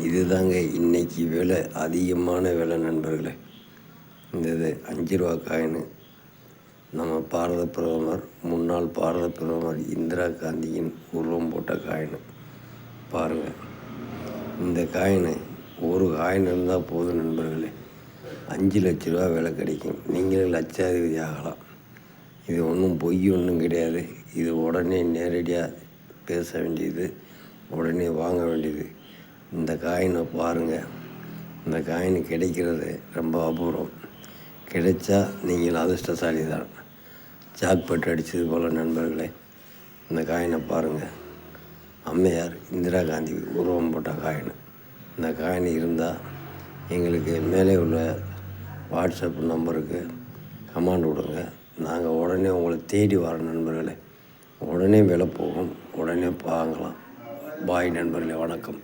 இதுதாங்க இன்றைக்கி விலை, அதிகமான விலை நண்பர்களே. இது 5 ரூபா காயினு. நம்ம பாரத பிரதமர், முன்னாள் பாரத பிரதமர் இந்திரா காந்தியின் உருவம் போட்ட காயினு பாருங்கள். இந்த காயினு ஒரு காயின் இருந்தால் போதும் நண்பர்களே, 5 லட்ச ரூபா விலை கிடைக்கும். நீங்களே லட்சாதிபதி ஆகலாம். இது ஒன்றும் பொய் ஒன்றும் கிடையாது. இது உடனே நேரடியாக பேச வேண்டியது, உடனே வாங்க வேண்டியது. இந்த காயினை பாருங்கள். இந்த காயின் கிடைக்கிறது ரொம்ப அபூர்வம். கிடைச்சா நீங்கள் அதிர்ஷ்டசாலி தான். ஜாக்பாட் அடித்தது போல் நண்பர்களே. இந்த காயினை பாருங்கள். அம்மையார் இந்திரா காந்தி உருவம் போட்ட காயின். இந்த காயின் இருந்தால் எங்களுக்கு மேலே உள்ள வாட்ஸ்அப் நம்பருக்கு கமெண்ட் விடுங்க. நாங்கள் உடனே உங்களை தேடி வரோம் நண்பர்களே. உடனே விலை போகும், உடனே வாங்கலாம். பாய் நண்பர்களே, வணக்கம்.